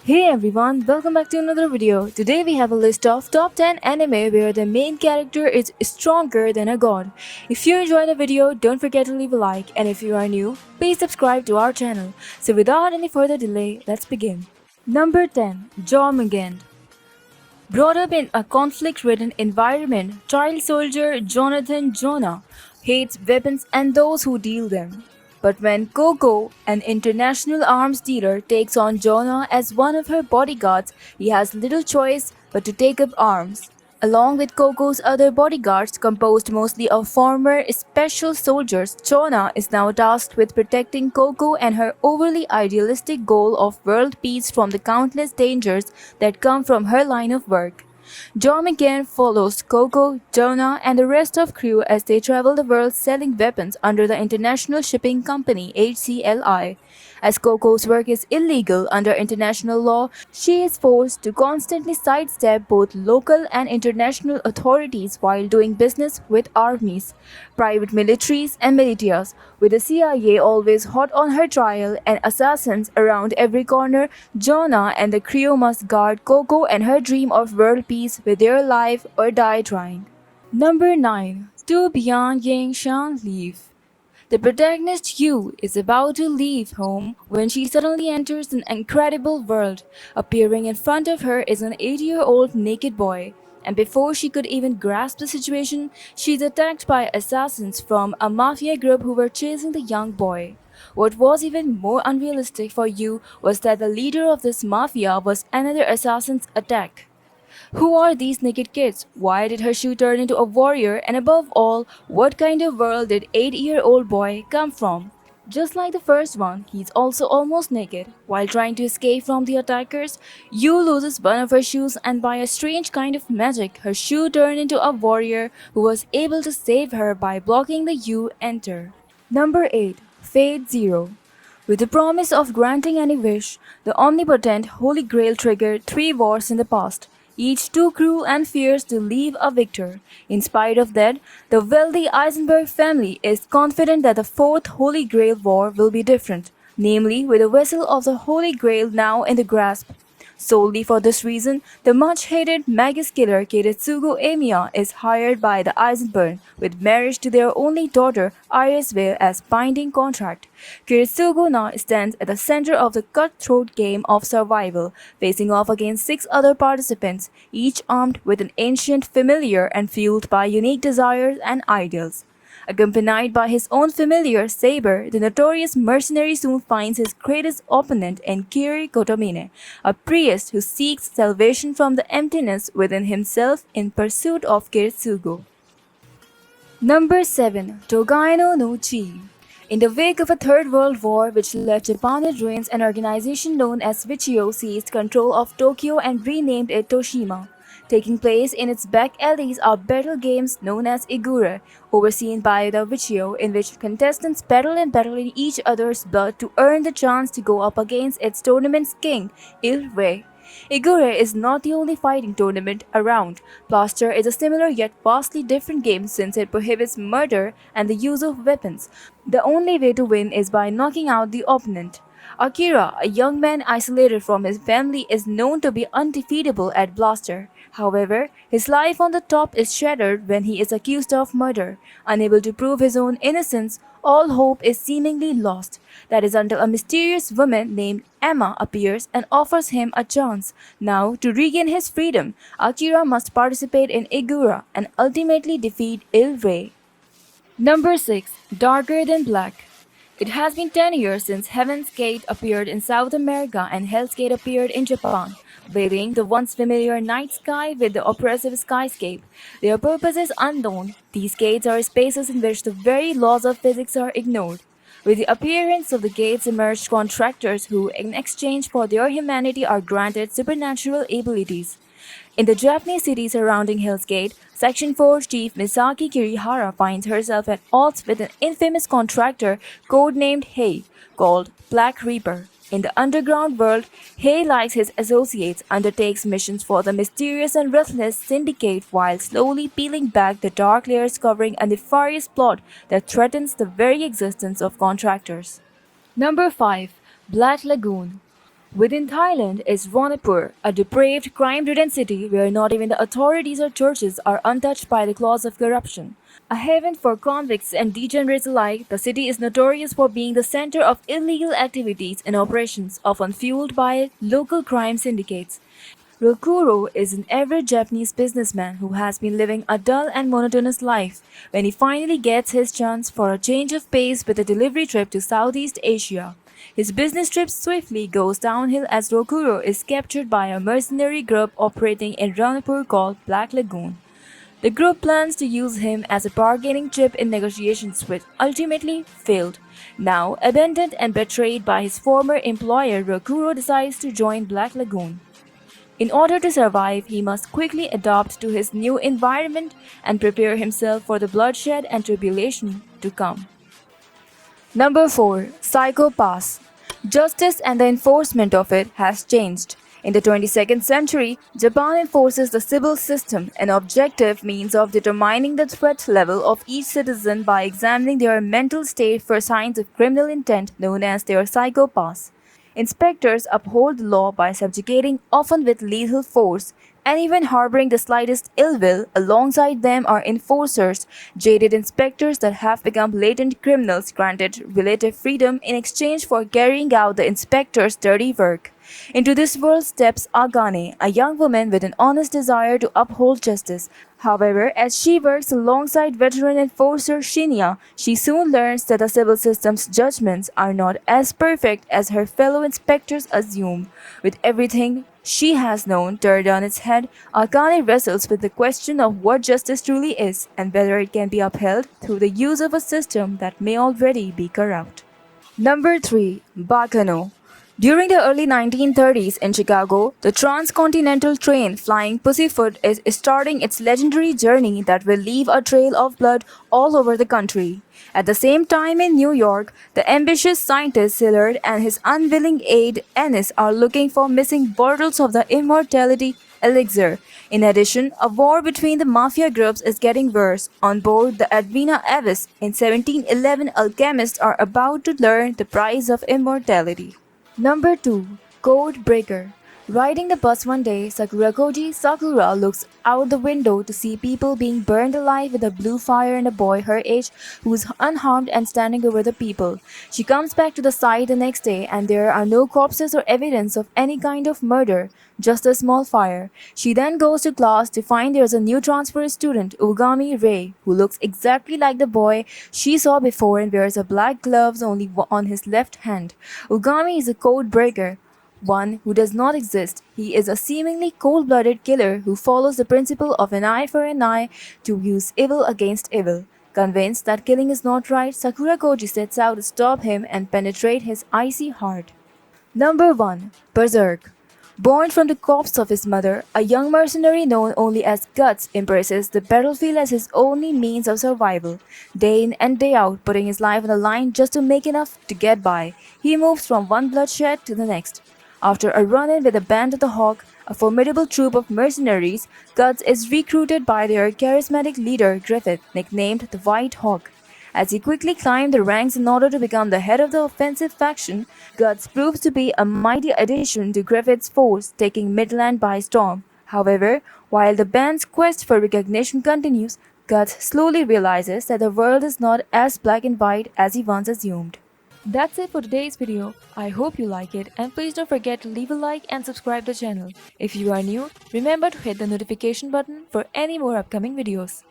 Hey everyone, welcome back to another video. Today we have a list of top 10 anime where the main character is stronger than a god. If you enjoyed the video, don't forget to leave a like, and if you are new, please subscribe to our channel. So without any further delay, let's begin. Number 10. JORMUNGAND. Brought up in a conflict-ridden environment, child soldier Jonathan Jonah hates weapons and those who deal them. But when Coco, an international arms dealer, takes on Jonah as one of her bodyguards, he has little choice but to take up arms. Along with Coco's other bodyguards, composed mostly of former special soldiers, Jonah is now tasked with protecting Coco and her overly idealistic goal of world peace from the countless dangers that come from her line of work. Jormungand follows Coco, Jonah, and the rest of crew as they travel the world selling weapons under the International Shipping Company (HCLI). As Coco's work is illegal under international law, she is forced to constantly sidestep both local and international authorities while doing business with armies, private militaries, and militias. With the CIA always hot on her trail and assassins around every corner, Jonah and the crew must guard Coco and her dream of world peace with their life or die trying. Number 9. To BIAN YING leave. The protagonist Yu is about to leave home when she suddenly enters an incredible world. Appearing in front of her is an 8-year-old naked boy, and before she could even grasp the situation, she's attacked by assassins from a mafia group who were chasing the young boy. What was even more unrealistic for Yu was that the leader of this mafia was another assassin's attack. Who are these naked kids? Why did her shoe turn into a warrior? And above all, what kind of world did 8-year-old boy come from? Just like the first one, he's also almost naked. While trying to escape from the attackers, Yu loses one of her shoes and by a strange kind of magic, her shoe turned into a warrior who was able to save her by blocking the Yu enter. Number 8. Fate Zero. With the promise of granting any wish, the omnipotent Holy Grail triggered 3 wars in the past, each too cruel and fierce to leave a victor. In spite of that, the wealthy Eisenberg family is confident that the 4th Holy Grail War will be different, namely with the vessel of the Holy Grail now in the grasp. Solely for this reason, the much-hated Magus killer Kiritsugu Emiya is hired by the Eisenberg with marriage to their only daughter Irisvale as binding contract. Kiritsugu now stands at the center of the cutthroat game of survival, facing off against 6 other participants, each armed with an ancient familiar and fueled by unique desires and ideals. Accompanied by his own familiar, Saber, the notorious mercenary soon finds his greatest opponent in Kiri Kotomine, a priest who seeks salvation from the emptiness within himself in pursuit of Kiritsugu. Number 7. Togainu no Chi. In the wake of a Third World War which left Japan in ruins, an organization known as Vichio seized control of Tokyo and renamed it Toshima. Taking place in its back alleys are battle games known as Igure, overseen by the Vichio, in which contestants battle in each other's blood to earn the chance to go up against its tournament's king, Il Rey. Igure is not the only fighting tournament around. Blaster is a similar yet vastly different game since it prohibits murder and the use of weapons. The only way to win is by knocking out the opponent. Akira, a young man isolated from his family, is known to be undefeatable at Blaster. However, his life on the top is shattered when he is accused of murder. Unable to prove his own innocence, all hope is seemingly lost. That is until a mysterious woman named Emma appears and offers him a chance. Now, to regain his freedom, Akira must participate in Igura and ultimately defeat Il Rey. Number 6. Darker Than Black. It has been 10 years since Heaven's Gate appeared in South America and Hell's Gate appeared in Japan, veiling the once familiar night sky with the oppressive skyscape. Their purpose is unknown. These gates are spaces in which the very laws of physics are ignored. With the appearance of the gates emerged contractors who, in exchange for their humanity, are granted supernatural abilities. In the Japanese city surrounding Hell's Gate, Section 4 Chief Misaki Kirihara finds herself at odds with an infamous contractor codenamed Hei, called Black Reaper. In the underground world, Hei, like his associates, undertakes missions for the mysterious and ruthless syndicate while slowly peeling back the dark layers covering a nefarious plot that threatens the very existence of contractors. Number 5. Black Lagoon. Within Thailand is Ranipur, a depraved, crime-ridden city where not even the authorities or churches are untouched by the claws of corruption. A haven for convicts and degenerates alike, the city is notorious for being the center of illegal activities and operations, often fueled by local crime syndicates. Rokuro is an average Japanese businessman who has been living a dull and monotonous life when he finally gets his chance for a change of pace with a delivery trip to Southeast Asia. His business trip swiftly goes downhill as Rokuro is captured by a mercenary group operating in Ranipur called Black Lagoon. The group plans to use him as a bargaining chip in negotiations which ultimately failed. Now, abandoned and betrayed by his former employer, Rokuro decides to join Black Lagoon. In order to survive, he must quickly adapt to his new environment and prepare himself for the bloodshed and tribulation to come. Number 4. Psycho Pass. Justice and the enforcement of it has changed. In the 22nd century, Japan enforces the civil system, an objective means of determining the threat level of each citizen by examining their mental state for signs of criminal intent known as their Psycho Pass. Inspectors uphold the law by subjugating, often with lethal force, anyone harboring the slightest ill will. Alongside them are enforcers, jaded inspectors that have become latent criminals granted relative freedom in exchange for carrying out the inspector's dirty work. Into this world steps Agane, a young woman with an honest desire to uphold justice. However, as she works alongside veteran enforcer Shinya, she soon learns that the civil system's judgments are not as perfect as her fellow inspectors assume. With everything she has known turned on its head, Akane wrestles with the question of what justice truly is and whether it can be upheld through the use of a system that may already be corrupt. Number 3. BACCANO. During the early 1930s in Chicago, the transcontinental train flying Pussyfoot is starting its legendary journey that will leave a trail of blood all over the country. At the same time in New York, the ambitious scientist Sillard and his unwilling aide Ennis are looking for missing bottles of the immortality elixir. In addition, a war between the mafia groups is getting worse. On board the Advina Avis in 1711, alchemists are about to learn the price of immortality. Number 2. Code Breaker. Riding the bus one day, Sakurakoji Sakura looks out the window to see people being burned alive with a blue fire and a boy her age who is unharmed and standing over the people. She comes back to the site the next day and there are no corpses or evidence of any kind of murder, just a small fire. She then goes to class to find there's a new transfer student, Ugami Rei, who looks exactly like the boy she saw before and wears a black gloves only on his left hand. Ugami is a code breaker, one who does not exist. He is a seemingly cold-blooded killer who follows the principle of an eye for an eye to use evil against evil. Convinced that killing is not right, Sakurakoji sets out to stop him and penetrate his icy heart. Number 1. Berserk. Born from the corpse of his mother, a young mercenary known only as Guts embraces the battlefield as his only means of survival. Day in and day out, putting his life on the line just to make enough to get by, he moves from one bloodshed to the next. After a run-in with a band of the Hawk, a formidable troop of mercenaries, Guts is recruited by their charismatic leader Griffith, nicknamed the White Hawk. As he quickly climbed the ranks in order to become the head of the offensive faction, Guts proves to be a mighty addition to Griffith's force, taking Midland by storm. However, while the band's quest for recognition continues, Guts slowly realizes that the world is not as black and white as he once assumed. That's it for today's video. I hope you like it and please don't forget to leave a like and subscribe the channel. If you are new, remember to hit the notification button for any more upcoming videos.